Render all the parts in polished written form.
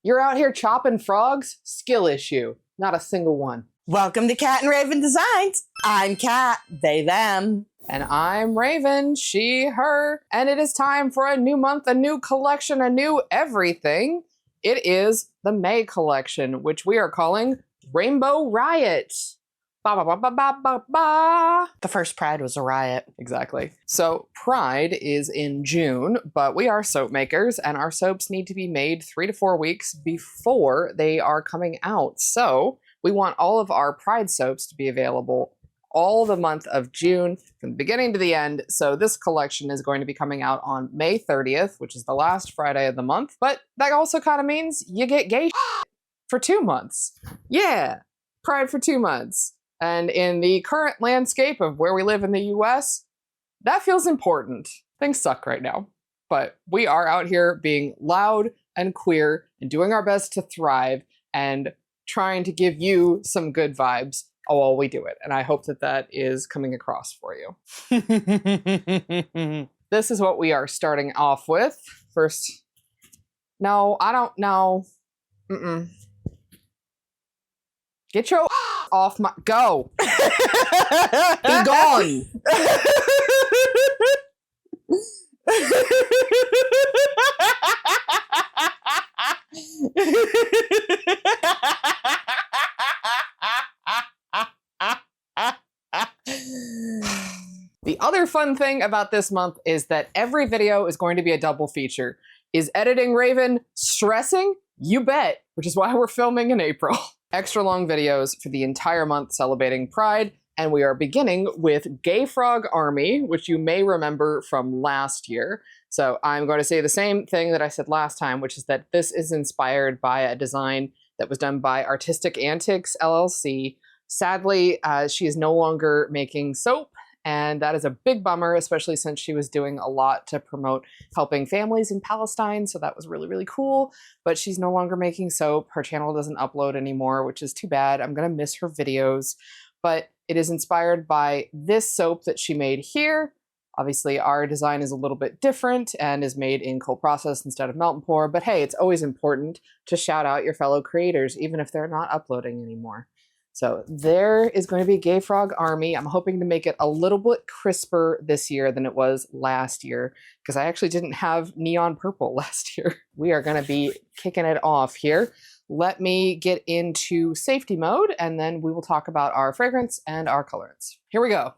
You're out here chopping frogs? Skill issue. Not a single one. Welcome to Cat and Raven Designs. I'm Cat, they, them. And I'm Raven, she, her. And it is time for a new month, a new collection, a new everything. It is the May collection, which we are calling Rainbow Riot. Ba ba ba ba ba ba ba. The first Pride was a riot. Exactly. So Pride is in June, but we are soap makers and our soaps need to be made 3 to 4 weeks before they are coming out. So we want all of our Pride soaps to be available all the month of June from the beginning to the end. So this collection is going to be coming out on May 30th, which is the last Friday of the month. But that also kind of means you get gay for 2 months. Yeah, Pride for 2 months. And in the current landscape of where we live in the US, that feels important. Things suck right now. But we are out here being loud and queer and doing our best to thrive and trying to give you some good vibes while we do it. And I hope that that is coming across for you. This is what we are starting off with. First, no, I don't know. Get your off my, go. Be gone. The other fun thing about this month is that every video is going to be a double feature. Is editing Raven stressing? You bet, which is why we're filming in April. Extra long videos for the entire month celebrating Pride, and we are beginning with Gay Frog Army, which you may remember from last year. So I'm going to say the same thing that I said last time, which is that this is inspired by a design that was done by Artistic Antics LLC. Sadly, she is no longer making soap, and that is a big bummer, especially since she was doing a lot to promote helping families in Palestine, so that was really, really cool. But she's no longer making soap. Her channel doesn't upload anymore, which is too bad. I'm gonna miss her videos. But it is inspired by this soap that she made here. Obviously, our design is a little bit different and is made in cold process instead of melt and pour, but hey, it's always important to shout out your fellow creators, even if they're not uploading anymore. So there is going to be Gay Frog Army. I'm hoping to make it a little bit crisper this year than it was last year, because I actually didn't have neon purple last year. We are going to be kicking it off here. Let me get into safety mode, and then we will talk about our fragrance and our colorants. Here we go.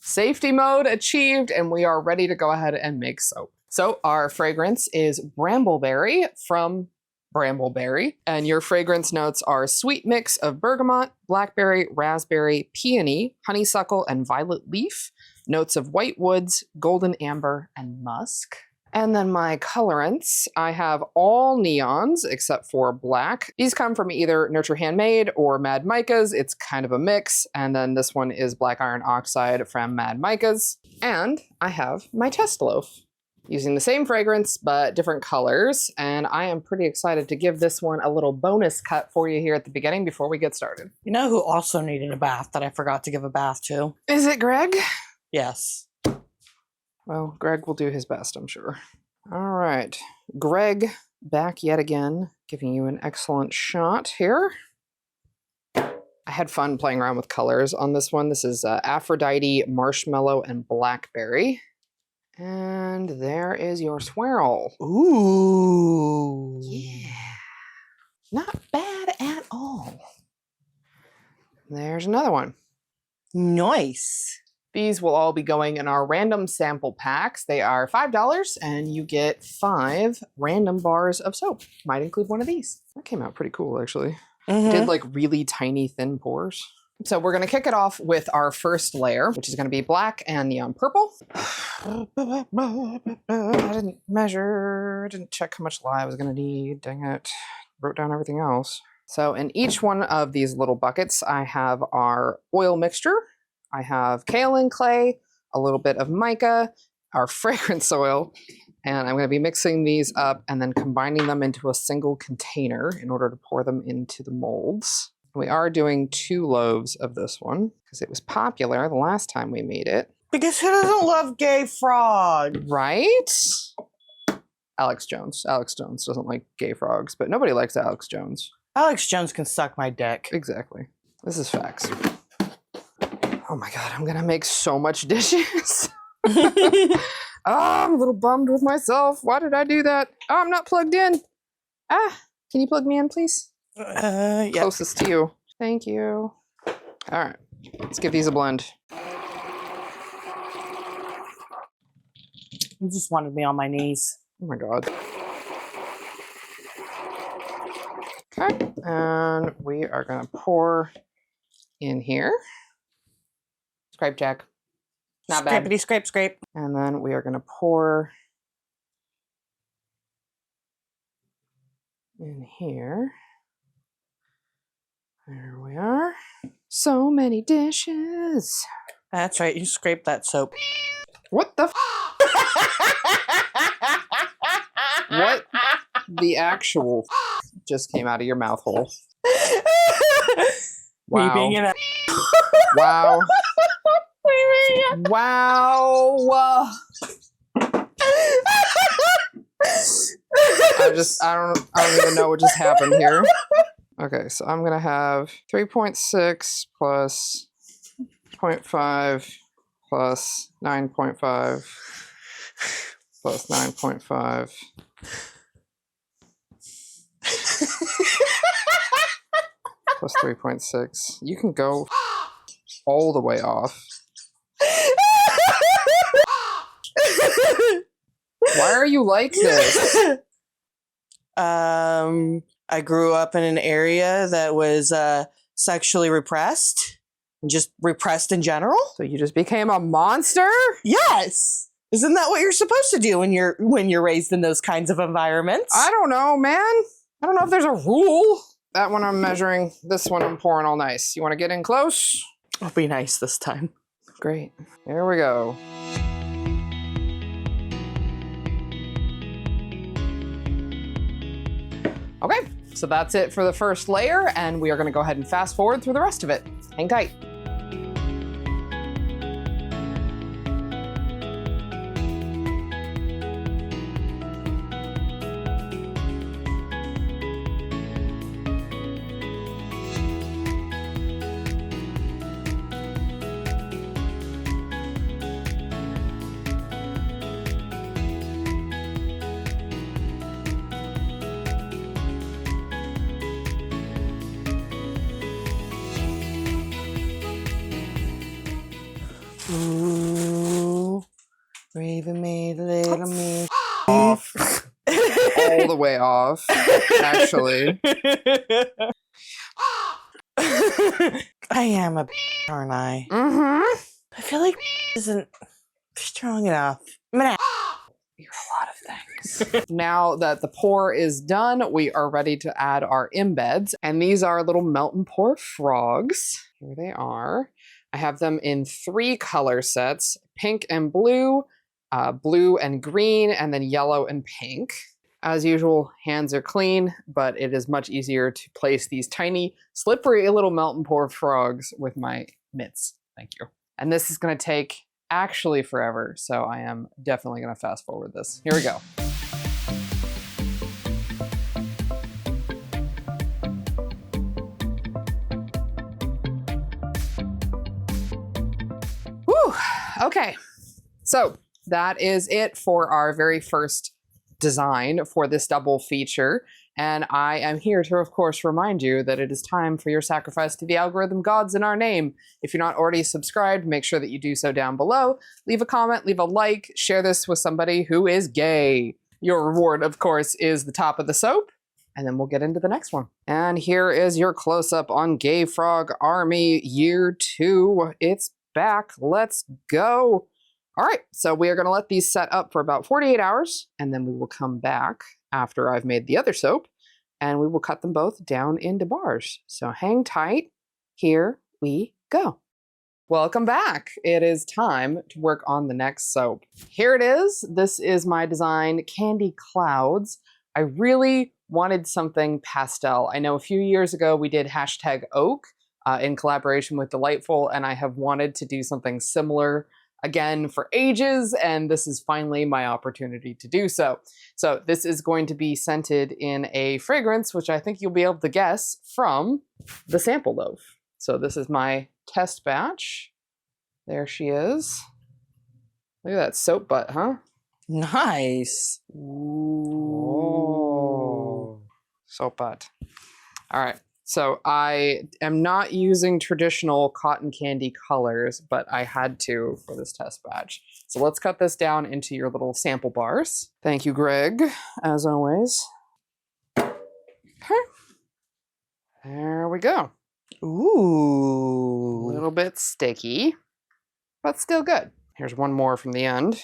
Safety mode achieved, and we are ready to go ahead and make soap. So our fragrance is Brambleberry from Brambleberry, and your fragrance notes are sweet mix of bergamot, blackberry, raspberry, peony, honeysuckle, and violet leaf, notes of white woods, golden amber, and musk. And then my colorants, I have all neons except for black. These come from either Nurture Handmade or Mad Micas. It's kind of a mix. And then this one is Black Iron Oxide from Mad Micas. And I have my test loaf, using the same fragrance, but different colors. And I am pretty excited to give this one a little bonus cut for you here at the beginning before we get started. You know who also needed a bath that I forgot to give a bath to? Is it Greg? Yes. Well, Greg will do his best, I'm sure. All right, Greg back yet again, giving you an excellent shot here. I had fun playing around with colors on this one. This is Aphrodite, Marshmallow, and Blackberry. And there is your swirl. Ooh. Yeah. Not bad at all. There's another one. Nice. These will all be going in our random sample packs. They are $5 and you get 5 random bars of soap. Might include one of these. That came out pretty cool, actually. Did like really tiny thin pores. So we're going to kick it off with our first layer, which is going to be black and neon purple. I didn't measure, didn't check how much lye I was going to need. Dang it. Wrote down everything else. So in each one of these little buckets, I have our oil mixture. I have kaolin clay, a little bit of mica, our fragrance oil, and I'm going to be mixing these up and then combining them into a single container in order to pour them into the molds. We are doing 2 loaves of this one because it was popular the last time we made it. Because who doesn't love Gay Frog? Right? Alex Jones. Alex Jones doesn't like gay frogs, but nobody likes Alex Jones. Alex Jones can suck my dick. Exactly. This is facts. Oh my God, I'm gonna make so much dishes. I'm a little bummed with myself. Why did I do that? Oh, I'm not plugged in. Can you plug me in, please? Yeah. Closest to you. Thank you. All right, let's give these a blend. You just wanted me on my knees. Oh my God. Okay, and we are gonna pour in here. Scrape jack. Not bad. Scrapety scrape scrape. And then we are gonna pour in here. There we are. So many dishes. That's right. You scrape that soap. What the what the actual just came out of your mouth hole? Wow. Me being an Wow. Wow. I don't even know what just happened here. Okay, so I'm gonna have 3.6 plus 0.5 plus 9.5 plus 9.5 plus 3.6. You can go all the way off. Why are you like this? I grew up in an area that was sexually repressed, just repressed in general. So you just became a monster? Yes. Isn't that what you're supposed to do when you're raised in those kinds of environments? I don't know, man. I don't know if there's a rule. That one I'm measuring. This one I'm pouring all nice. You want to get in close? I'll be nice this time. Great. Here we go. Okay, so that's it for the first layer, and we are going to go ahead and fast forward through the rest of it. Hang tight. Ooh, Raven made a little me Off. All the way off, actually. I am a aren't I? Mm-hmm. I feel like isn't strong enough. I'm gonna You're a lot of things. Now that the pour is done, we are ready to add our embeds. And these are little melt and pour frogs. Here they are. I have them in 3 color sets, pink and blue, blue and green, and then yellow and pink. As usual, hands are clean, but it is much easier to place these tiny, slippery little melt and pour frogs with my mitts. Thank you. And this is gonna take actually forever, so I am definitely gonna fast forward this. Here we go. Whew, okay. So that is it for our very first design for this double feature. And I am here to, of course, remind you that it is time for your sacrifice to the algorithm gods in our name. If you're not already subscribed, make sure that you do so down below. Leave a comment, leave a like, share this with somebody who is gay. Your reward, of course, is the top of the soap. And then we'll get into the next one. And here is your close-up on Gay Frog Army Year 2. It's back. Let's go. All right, so we are going to let these set up for about 48 hours, and then we will come back after I've made the other soap, and we will cut them both down into bars. So hang tight. Here we go. Welcome back. It is time to work on the next soap. Here it is. This is my design, Candy Clouds. I really wanted something pastel. I know a few years ago we did #oak in collaboration with Delightful, and I have wanted to do something similar again for ages, and this is finally my opportunity to do so. So this is going to be scented in a fragrance, which I think you'll be able to guess from the sample loaf. So this is my test batch. There she is. Look at that soap butt, huh? Nice. Ooh. Soap butt. All right. So I am not using traditional cotton candy colors, but I had to for this test batch. So let's cut this down into your little sample bars. Thank you, Greg, as always. Okay. There we go. Ooh. A little bit sticky, but still good. Here's one more from the end.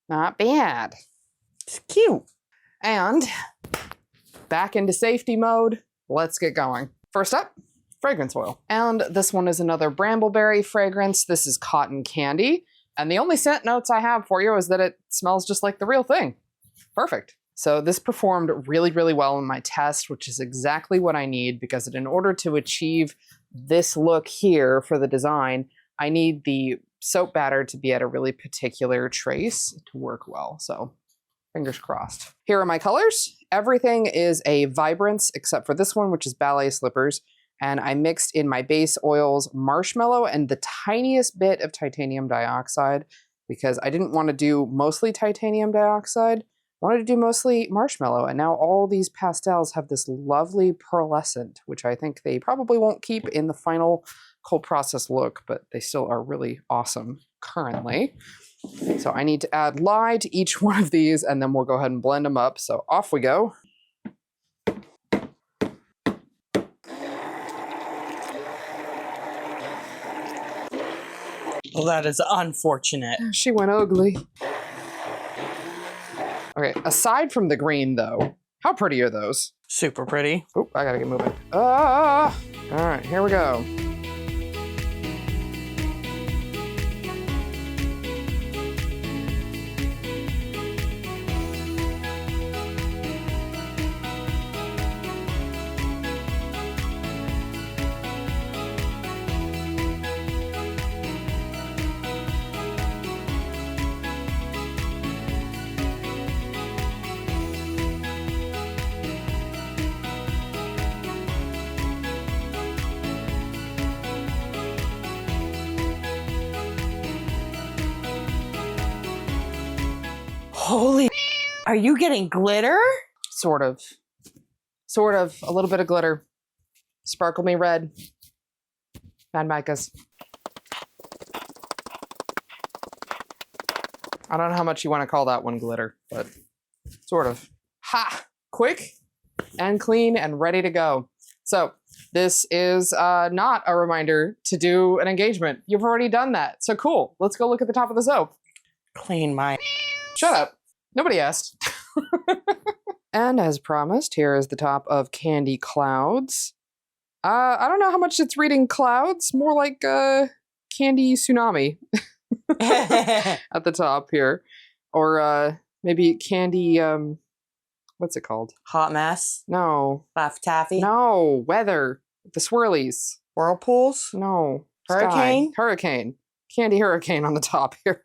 Not bad. It's cute. And back into safety mode. Let's get going. First up, fragrance oil. And this one is another brambleberry fragrance. This is cotton candy. And the only scent notes I have for you is that it smells just like the real thing. Perfect. So this performed really, really well in my test, which is exactly what I need, because in order to achieve this look here for the design, I need the soap batter to be at a really particular trace to work well. So fingers crossed. Here are my colors. Everything is a vibrance except for this one, which is ballet slippers. And I mixed in my base oils, marshmallow, and the tiniest bit of titanium dioxide, because I didn't want to do mostly titanium dioxide. I wanted to do mostly marshmallow. And now all these pastels have this lovely pearlescent, which I think they probably won't keep in the final cold process look, but they still are really awesome currently. So I need to add lye to each one of these, and then we'll go ahead and blend them up. So off we go. Well, that is unfortunate. She went ugly. Okay, aside from the green though, how pretty are those? Super pretty. Oop, I gotta get moving. Ah! All right, here we go. Holy, are you getting glitter? Sort of. Sort of. A little bit of glitter. Sparkle me red. Mad Micah's. I don't know how much you want to call that one glitter, but sort of. Ha! Quick and clean and ready to go. So this is not a reminder to do an engagement. You've already done that. So cool. Let's go look at the top of the soap. Clean my... Shut up. Nobody asked. And as promised, here is the top of Candy Clouds. I don't know how much it's reading clouds. More like Candy Tsunami at the top here. Or maybe Candy... what's it called? Hot mess. No. Laugh taffy. No. Weather. The swirlies. Whirlpools. No. Hurricane. Sky. Hurricane. Candy Hurricane on the top here.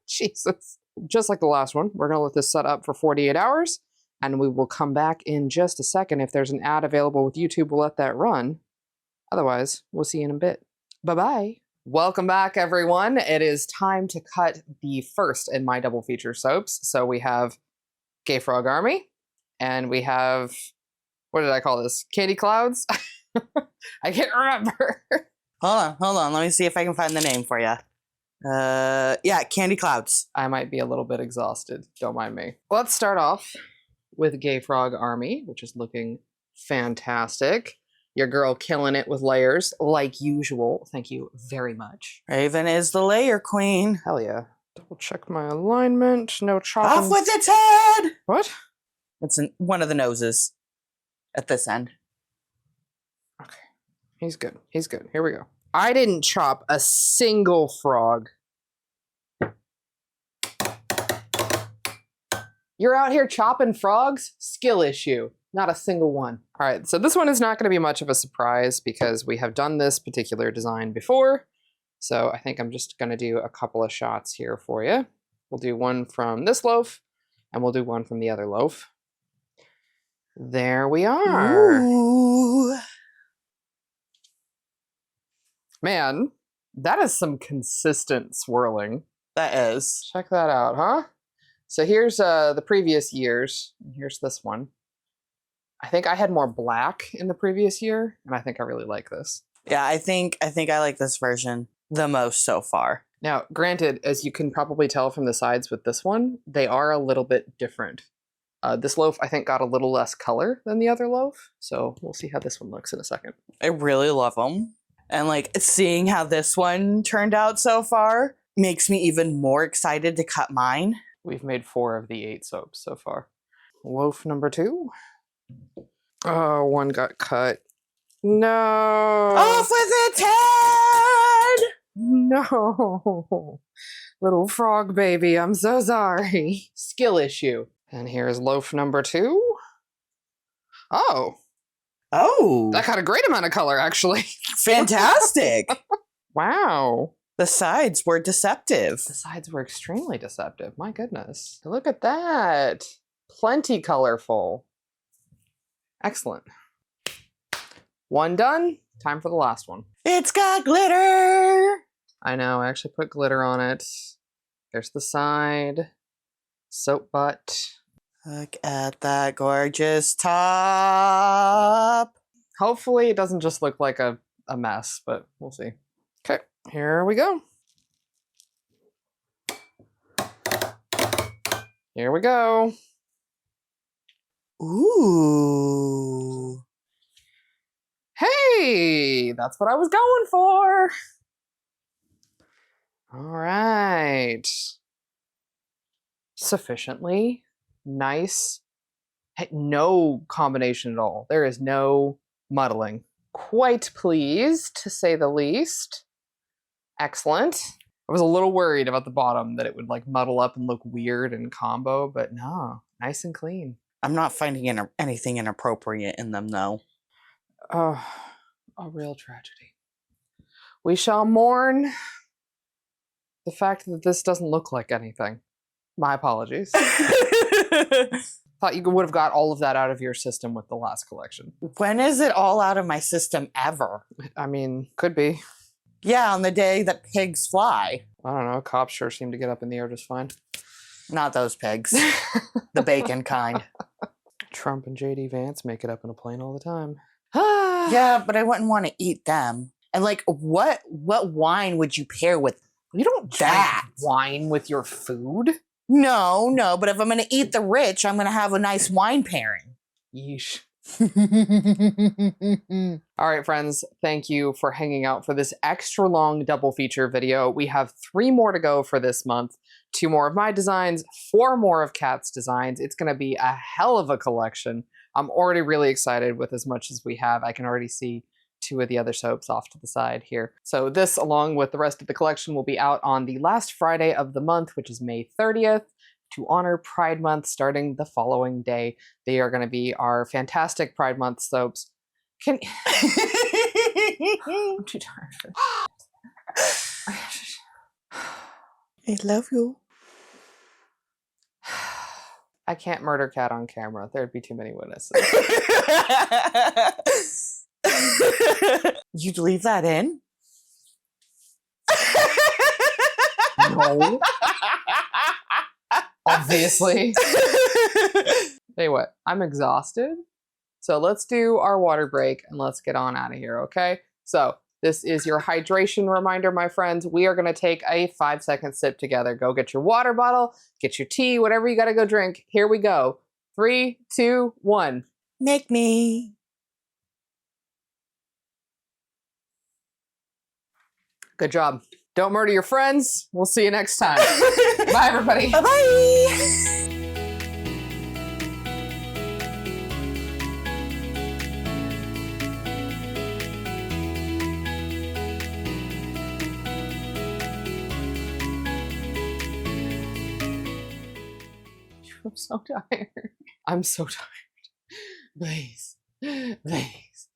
Jesus. Just like the last one, we're going to let this set up for 48 hours, and we will come back in just a second. If there's an ad available with YouTube, we'll let that run. Otherwise, we'll see you in a bit. Bye-bye. Welcome back, everyone. It is time to cut the first in my double feature soaps. So we have Gay Frog Army, and we have, what did I call this? Candy Clouds? I can't remember. Hold on. Let me see if I can find the name for you. Yeah, Candy Clouds. I might be a little bit exhausted. Don't mind me. Let's start off with Gay Frog Army, which is looking fantastic. Your girl killing it with layers, like usual. Thank you very much. Raven is the layer queen. Hell yeah. Double check my alignment. No chopping. Off with its head! What? It's in one of the noses at this end. Okay. He's good. He's good. Here we go. I didn't chop a single frog. You're out here chopping frogs? Skill issue. Not a single one. All right, so this one is not going to be much of a surprise because we have done this particular design before. So I think I'm just going to do a couple of shots here for you. We'll do one from this loaf, and we'll do one from the other loaf. There we are. Ooh. Man, that is some consistent swirling. That is. Check that out, huh? So here's the previous years. Here's this one. I think I had more black in the previous year, and I think I really like this. Yeah, I think I like this version the most so far. Now, granted, as you can probably tell from the sides with this one, they are a little bit different. This loaf, I think, got a little less color than the other loaf, so we'll see how this one looks in a second. I really love them. And like seeing how this one turned out so far makes me even more excited to cut mine. We've made 4 of the 8 soaps so far. Loaf number 2. Oh, one got cut. No. Off with its head! No. Little frog baby, I'm so sorry. Skill issue. And here's loaf number 2. Oh. Oh. That got a great amount of color, actually. Fantastic. Wow. The sides were deceptive. The sides were extremely deceptive. My goodness. Look at that. Plenty colorful. Excellent. One done. Time for the last one. It's got glitter. I know. I actually put glitter on it. There's the side. Soap butt. Look at that gorgeous top. Hopefully it doesn't just look like a mess, but we'll see. Okay, here we go. Here we go. Ooh. Hey, that's what I was going for. All right. Sufficiently nice. Hey, no combination at all. There is no muddling. Quite pleased, to say the least. Excellent. I was a little worried about the bottom that it would like muddle up and look weird in combo, but no, nice and clean. I'm not finding anything inappropriate in them, though. Oh, a real tragedy. We shall mourn the fact that this doesn't look like anything. My apologies. Thought you would have got all of that out of your system with the last collection. When is it all out of my system ever? I mean, could be. Yeah, on the day that pigs fly. I don't know. Cops sure seem to get up in the air just fine. Not those pigs. The bacon kind. Trump and JD Vance make it up in a plane all the time. Yeah, but I wouldn't want to eat them. And like, what wine would you pair with? You don't drink that wine with your food. No, but if I'm going to eat the rich, I'm going to have a nice wine pairing. Yeesh. All right, friends, thank you for hanging out for this extra long double feature video. We have 3 more to go for this month. 2 more of my designs, 4 more of Kat's designs. It's going to be a hell of a collection. I'm already really excited with as much as we have. I can already see 2 of the other soaps off to the side here. So this, along with the rest of the collection, will be out on the last Friday of the month, which is May 30th, to honor Pride Month starting the following day. They are going to be our fantastic Pride Month soaps. I'm too tired for this. I love you. I can't murder Kat on camera. There'd be too many witnesses. You'd leave that in? No. Obviously. Hey, what? I'm exhausted. So let's do our water break and let's get on out of here, okay? So this is your hydration reminder, my friends. We are going to take a 5-second sip together. Go get your water bottle, get your tea, whatever you got to go drink. Here we go. 3, 2, 1. Make me. Good job. Don't murder your friends. We'll see you next time. Bye, everybody. Bye-bye. I'm so tired. I'm so tired. Please. Please.